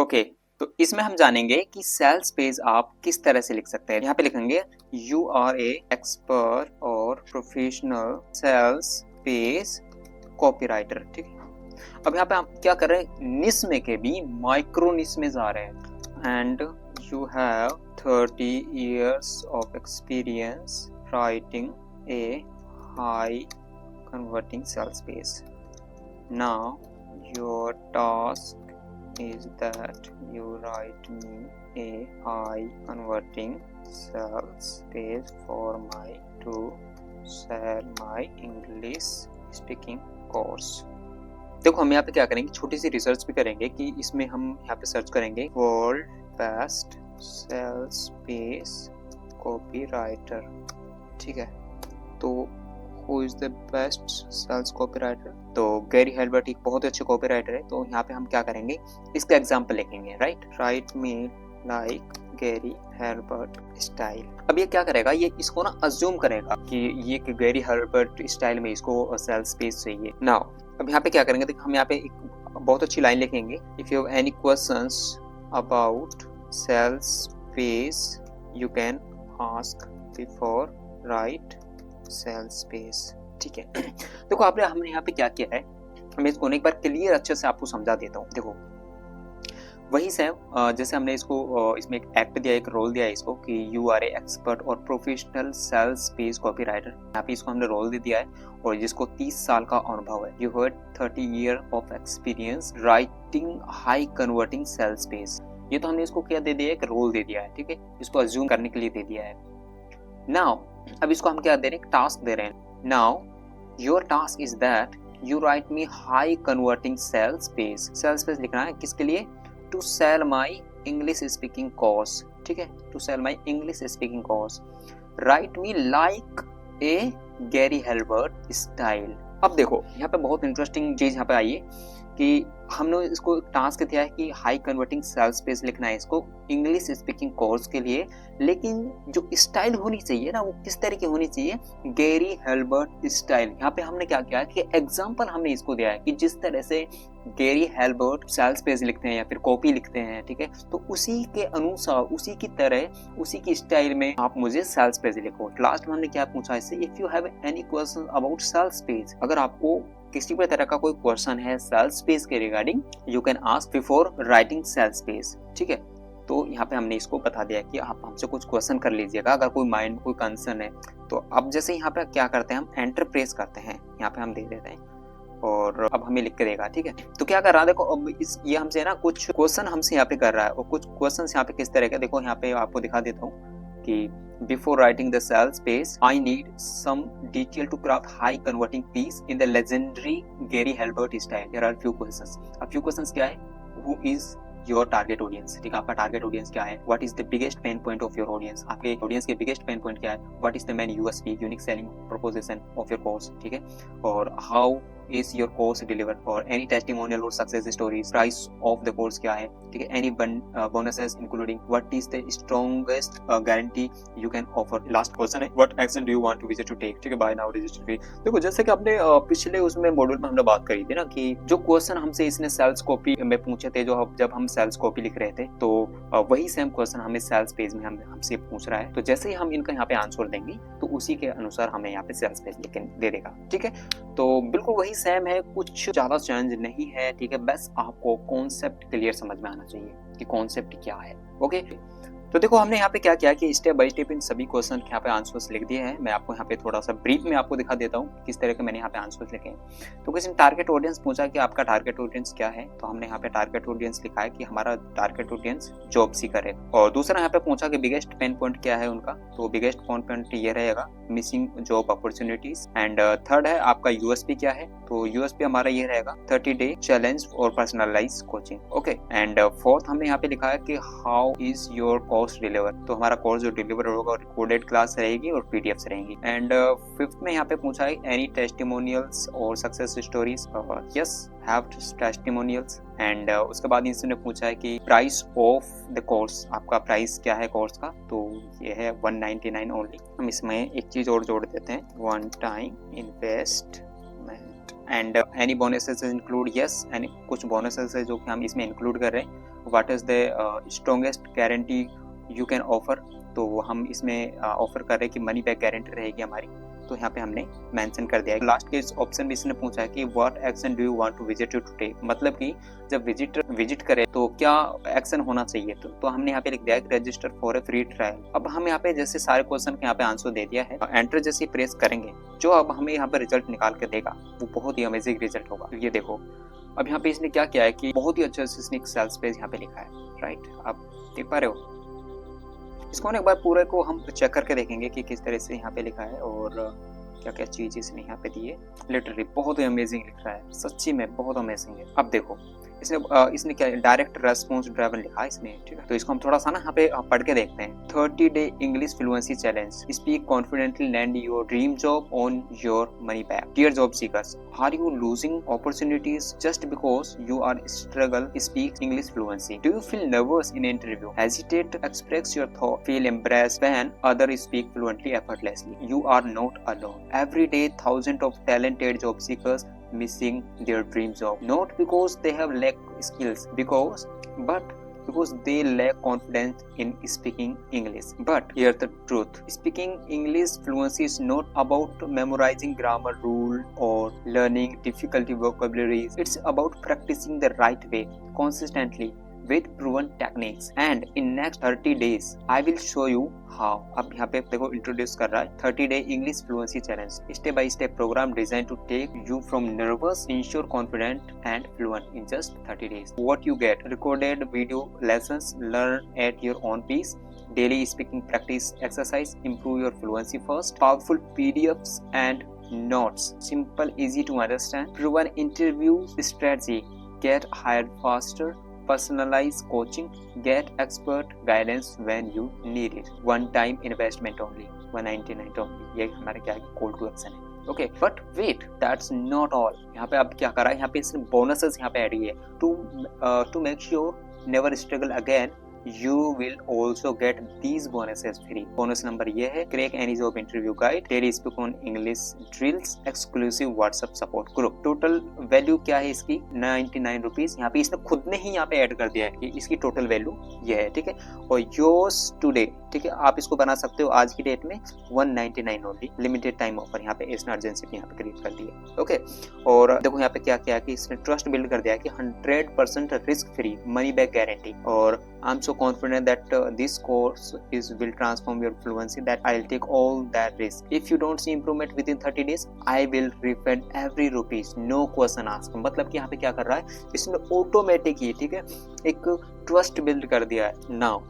Okay, तो इसमें हम जानेंगे कि सेल्स पेज आप किस तरह से लिख सकते हैं। यहाँ पे लिखेंगे यू आर ए एक्सपर्ट और प्रोफेशनल सेल्स पेज कॉपीराइटर। ठीक है, अब यहाँ पे आप क्या कर रहे हैं, निस में के भी माइक्रो निस में जा रहे हैं। And you have 30 years of experience writing a high converting sales page. Now your task is that you write me a high converting sales page for my to sell my English speaking course. देखो हम यहाँ पे क्या करेंगे, छोटी सी research भी करेंगे कि इसमें हम यहाँ पे सर्च करेंगे world best sales page copywriter. ठीक है, तो who is the best sales copywriter, तो गैरी हेल्बर्ट एक बहुत अच्छे कॉपीराइटर है। तो यहाँ पे हम क्या करेंगे, इसका एग्जांपल लिखेंगे, write me like Gary Halbert style. अब ये क्या करेगा, ये इसको ना अज्यूम करेगा कि ये गैरी हेल्बर्ट स्टाइल में इसको सेल्स पेज चाहिए। नाउ अब यहाँ पे क्या करेंगे, देखो हम यहाँ पे एक बहुत अच्छी लाइन लिखेंगे, if you have any questions about sales page you can ask before right sales page. ठीक है, देखो आपने हमने यहाँ पे क्या किया है, मैं इसको एक बार क्लियर अच्छे से आपको समझा देता हूँ। देखो वही सेम जैसे हमने इसको इसमें एक एक्ट दिया, एक रोल दिया है इसको कि यू आर ए एक्सपर्ट और प्रोफेशनल सेल्स पेज कॉपीराइटर। यहाँ पे इसको हमने रोल दे दिया है और जिसको 30 साल का अनुभव है। You have 30 year of experience writing high converting sales page। ये तो हमने इसको क्या दे दिया, एक रोल दे दिया है। ठीक है, इसको अज्यूम करने के लिए दे दिया है। नाउ अब इसको हम क्या दे रहे हैं, टास्क दे रहे हैं। Now your task is that you write me high converting sales page. Sales page लिखना है किसके लिए, to sell my English speaking course. ठीक है, to sell my English speaking course, write me like a Gary Halbert style. अब देखो यहाँ पे बहुत इंटरेस्टिंग चीज यहाँ पे आई है कि हमने इसको टास्क दिया है कि हाई कन्वर्टिंग सेल्स पेज लिखना है इसको इंग्लिश स्पीकिंग कोर्स के लिए, लेकिन जो स्टाइल होनी चाहिए ना वो किस तरह की होनी चाहिए, गैरी हेल्बर्ट स्टाइल। यहाँ पे हमने क्या किया कि एग्जांपल हमने इसको दिया है कि जिस तरह से गैरी हेल्बर्ट सेल्स पेज लिखते हैं या फिर कॉपी लिखते हैं। ठीक है, तो उसी के अनुसार, उसी की तरह, उसी की स्टाइल में आप मुझे सेल्स पेज लिखो। लास्ट में हमने क्या पूछा इससे, if you have any question about sales page, अगर आपको किसी भी तरह का कोई क्वेश्चन है सेल्स पेज के regarding, you can ask before writing sales page. ठीक है, तो यहाँ पे हमने इसको बता दिया कि आप हमसे कुछ क्वेश्चन कर लीजिएगा अगर कोई माइंड में कोई कंसर्न है। तो अब जैसे यहाँ पे क्या करते हैं, हम एंटर प्रेस करते हैं, यहाँ पे हम दे देते हैं और अब हमें लिख के देगा। ठीक है, तो क्या कर रहा है, देखो अब ये हमसे ना कुछ क्वेश्चन हमसे यहाँ पे कर रहा है और कुछ क्वेश्चन यहाँ पे किस तरह का, देखो यहाँ पे आपको दिखा देता हूँ कि before writing the sales page I need some detail to craft high converting piece in the legendary Gary Halbert style. There are few questions. A few questions क्या है, who is your target audience। ठीक है, आपका target audience क्या है, what is the biggest pain point of your audience, आपके audience के biggest pain point क्या है, what is the main USP unique selling proposition of your course। ठीक है, और how is your course delivered, or any testimonial or success stories, price of the course क्या है। ठीक है, any bonuses including what is the strongest guarantee you can offer। Last question है what action do you want to visit to take। ठीक है, buy now register fee। देखो जैसे कि आपने पिछले उसमें मॉड्यूल में हमने बात करी थी ना कि जो क्वेश्चन हमसे इसने सेल्स कॉपी में पूछे थे, जो जब हम सेल्स कॉपी लिख रहे थे, तो वही सेम क्वेश्चन हमें सेल्स पेज में हमसे पूछ रहा है। तो जैसे ही हम इनका यहाँ पे आंसर देंगे तो उसी के अनुसार हमें यहाँ पे सेल्स पेज लिख के दे देगा। ठीक है, तो बिल्कुल वही सेम है, कुछ ज्यादा चेंज नहीं है। ठीक है, बस आपको कॉन्सेप्ट क्लियर समझ में आना चाहिए कि कॉन्सेप्ट क्या है। ओके, तो देखो हमने यहाँ पे क्या किया कि स्टेप बाय स्टेप इन सभी क्वेश्चन यहाँ पे आंसर्स लिख दिए हैं। मैं आपको यहाँ पे थोड़ा सा ब्रीफ में आपको दिखा देता हूँ किस तरह के मैंने यहाँ पे आंसर्स लिखे हैं। तो किसी ने टारगेट ऑडियंस पूछा कि आपका टारगेट ऑडियंस क्या है, तो हमने यहाँ पे टारगेट ऑडियंस लिखा है कि हमारा टारगेट ऑडियंस जॉब सीकर है। और दूसरा यहाँ पे पूछा कि बिगेस्ट पेन पॉइंट क्या है उनका, तो बिगेस्ट पेन पॉइंट ये रहेगा missing job opportunities. And third है आपका यूएसपी क्या है, तो यूएसपी हमारा ये रहेगा 30 डे चैलेंज और personalize coaching. Okay, and fourth हमने यहाँ पे लिखा है कि how is your course deliver, तो हमारा कोर्स जो डिलीवर होगा रिकॉर्डेड क्लास रहेगी और पीडीएफ रहेंगी। एंड फिफ्थ में यहाँ पे पूछा है एनी टेस्टिमोनियल्स और success stories, yes have testimonials. And उसके बाद इसने पूछा है कि प्राइस ऑफ द कोर्स, आपका प्राइस क्या है कोर्स का, तो ये है 199 ओनली। हम इसमें एक चीज और जोड़ देते हैं, one time investment. And any bonuses include, yes, कुछ बोनसेस है जो कि हम इसमें इंक्लूड कर रहे हैं। What is the strongest guarantee you can offer, तो हम इसमें ऑफर कर रहे हैं कि मनी बैक गारंटी रहेगी हमारी, तो यहाँ पे हमने मेंशन कर दिया है। लास्ट के ऑप्शन में इसने पूछा है कि what action do you want to visit to take, मतलब कि जब विजिट करे तो क्या एक्शन होना चाहिए, तो हमने यहाँ पे लिख दिया है register for a free trial. अब हम यहाँ पे जैसे सारे क्वेश्चन के यहाँ पे आंसर दे दिया है, एंटर जैसे प्रेस करेंगे जो अब हमें यहाँ पे रिजल्ट निकाल के देगा वो बहुत ही अमेजिंग रिजल्ट होगा। ये देखो अब यहाँ पे इसने क्या किया है कि बहुत ही अच्छे से इसने सेल्स पेज यहाँ पे लिखा है, राइट, आप देख पा रहे हो। इसको एक बार पूरे को हम चेक करके देखेंगे कि किस तरह से यहाँ पे लिखा है और क्या क्या चीज इसने यहाँ पे दी है। लिटरली बहुत ही अमेजिंग लिख रहा है, सच्ची में बहुत अमेजिंग है। अब देखो इसने क्या डायरेक्ट रेस्पॉन्स ड्राइवन लिखा है इसने, ठीक है। तो इसको हम थोड़ा सा ना यहाँ पे पढ़ के देखते हैं। 30 day English fluency challenge, speak confidently, land your dream job on your money back. Dear job seekers, are you losing opportunities just because you are struggle speak English fluency? Do you feel nervous in interview, hesitate to express your thought, feel embarrassed when other speak fluently effortlessly? You are not alone. Every day, thousands of talented job seekers missing their dream job, not because they have lack skills, but because they lack confidence in speaking English. But here's the truth: speaking English fluency is not about memorizing grammar rule or learning difficult vocabularies. It's about practicing the right way, consistently, with proven techniques, and in next 30 days I will show you how। अब यहाँ पे देखो introduce कर रहा है 30 day English fluency challenge, step by step program design to take you from nervous insure confident and fluent in just 30 days। What you get: recorded video lessons, learn at your own pace, daily speaking practice exercise, improve your fluency first, powerful PDFs and notes, simple, easy to understand, proven interview strategy, get hired faster, personalized coaching, get expert guidance when you need it, one time investment only, 199 only। ये हमारे क्या call to action है। Okay, but wait, that's not all. यहाँ पे अब क्या करा है, यहाँ पे इसने बोनसेस यहाँ पे ऐड किए to make sure never struggle again. You will also get these bonuses free। Bonus number ये है: crack any job interview guide, daily speak on English drills, exclusive WhatsApp support group. Total value क्या है इसकी? 99 rupees. यहाँ पे इसने खुद ने ही यहाँ पे ऐड कर दिया है कि इसकी टोटल वैल्यू ये है, ठीक है। और योर्स टुडे, ठीक है, आप इसको बना सकते हो आज की डेट में 199 ओनली, लिमिटेड टाइम ऑफर। यहाँ पे इसने अर्जेंसी भी यहाँ पे क्रिएट कर दी है। ओके, और देखो यहाँ पे क्या किया कि इसने ट्रस्ट बिल्ड कर दिया है कि 100% risk free, money back guarantee, और I am so confident that this course will transform your fluency that I'll take all that risk. If you don't see improvement within 30 days, I will refund every rupees, no question asked। मतलब कि यहाँ पे क्या कर रहा है, इसने automatic ही, ठीक है, एक ट्रस्ट बिल्ड कर दिया है। नाउ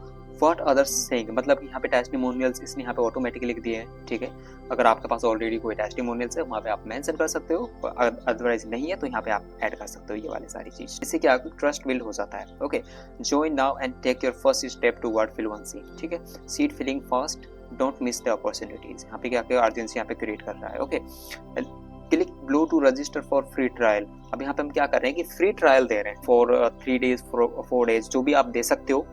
व्हाट अदर्स सेइंग, मतलब यहाँ पे टेस्टिमोनियल्स इसने यहाँ पे ऑटोमेटिकली लिख दिए हैं, ठीक है। अगर आपके पास ऑलरेडी कोई टेस्टिमोनियल्स है वहाँ पे आप मेंशन कर सकते हो, अदरवाइज नहीं है तो यहाँ पे आप ऐड कर सकते हो ये वाली सारी चीज। इससे क्या ट्रस्ट बिल्ड हो जाता है। Okay, join now and take your first step toward fluency, ठीक है। Seat filling fast, don't miss the opportunities. यहाँ पे क्या अर्जेंसी यहाँ पे क्रिएट कर रहा है। Okay, click below to register for free trial. अब यहाँ पे हम क्या कर रहे हैं कि फ्री ट्रायल दे रहे हैं फॉर 3 days 4 days, जो भी आप दे सकते हो,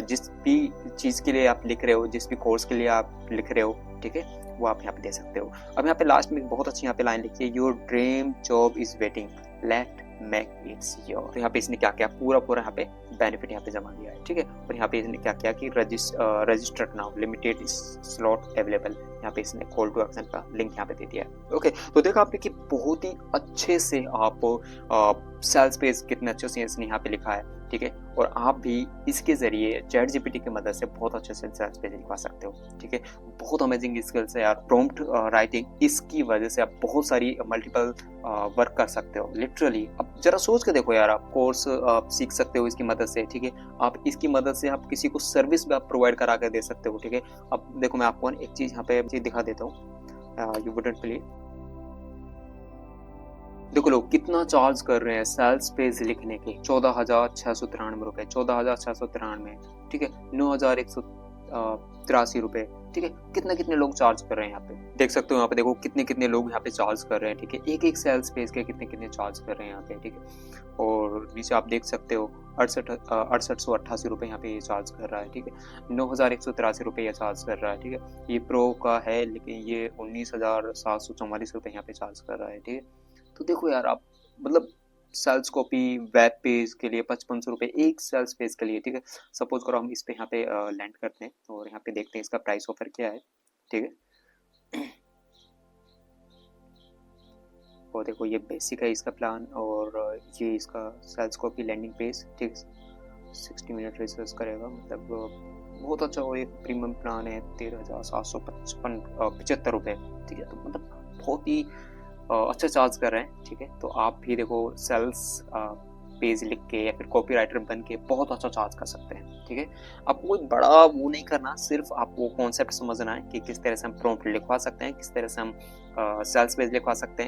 जिस भी चीज के लिए आप लिख रहे हो, जिस भी कोर्स के लिए आप लिख रहे हो, ठीक है, वो आप यहाँ पे दे सकते हो। अब यहाँ पे लास्ट में बहुत अच्छी यहाँ पे लाइन लिखी है, your dream job is waiting, let make it's your. तो यहाँ पे इसने क्या किया, पूरा यहाँ पे बेनिफिट यहाँ पे जमा दिया है, ठीक है। और यहाँ पे इसने क्या किया कि registered now, limited slot available, यहाँ पे इसने कॉल टू एक्शन का लिंक यहाँ पे दे दिया है। ओके, तो देखा आपने कि बहुत ही अच्छे से आप सेल्स पेज कितने अच्छे से इसने यहाँ पे लिखा है, ठीक है। और आप भी इसके जरिए चैट जीपीटी की मदद से बहुत अच्छे से सेल्स पेज लिखवा सकते हो, ठीक है। बहुत अमेजिंग स्किल्स है यार, प्रॉम्प्ट राइटिंग, इसकी वजह से आप बहुत सारी मल्टीपल वर्क कर सकते हो लिटरली। अब जरा सोच के देखो यार, आप कोर्स सीख सकते हो इसकी मदद से, ठीक है। आप इसकी मदद से आप किसी को सर्विस भी आप प्रोवाइड करा के दे सकते हो, ठीक है। अब देखो मैं आपको एक चीज यहाँ पे दिखा देता हूँ, यू वुडंट बिलीव। देखो लोग कितना चार्ज कर रहे हैं सेल्स पेज लिखने के, 14,693 रुपए, 14,693, ठीक है, 9,183 रुपए, ठीक है। कितने लोग चार्ज कर रहे हैं यहाँ पे, देख सकते हो। यहाँ पे देखो कितने लोग यहाँ पे चार्ज कर रहे हैं, ठीक है। एक सेल्स पेज के कितने चार्ज कर रहे हैं यहाँ पे, ठीक है। और नीचे आप देख सकते हो 6888 रुपए यहाँ पे ये चार्ज कर रहा है, ठीक है। 9,183 रुपए ये चार्ज कर रहा है, ठीक है। ये प्रो का है, लेकिन ये 19,744 रुपए यहाँ पे चार्ज कर रहा है, ठीक है। तो देखो यार, आप मतलब सेल्स कॉपी वेब पेज के लिए 5500 रुपये एक सेल्स पेज के लिए, ठीक है। सपोज करो हम इस पे यहाँ पे लैंड करते हैं और यहाँ पे देखते हैं इसका प्राइस ऑफर क्या है, ठीक है। और देखो ये बेसिक है इसका प्लान और ये इसका सेल्स कॉपी लैंडिंग पेज, ठीक, 60 मिनट रिसर्च करेगा, मतलब बहुत अच्छा वो एक प्रीमियम प्लान है, 13,755 रुपये, ठीक है। तो मतलब बहुत ही अच्छा चार्ज कर रहे हैं, ठीक है। तो आप भी देखो सेल्स पेज लिख के या फिर कॉपी राइटर बन के बहुत अच्छा चार्ज कर सकते हैं, ठीक है। आपको कोई बड़ा वो नहीं करना, सिर्फ आपको कॉन्सेप्ट समझना है कि किस तरह से हम प्रॉम्प्ट लिखवा सकते हैं, किस तरह से हम सेल्स पेज लिखवा सकते हैं,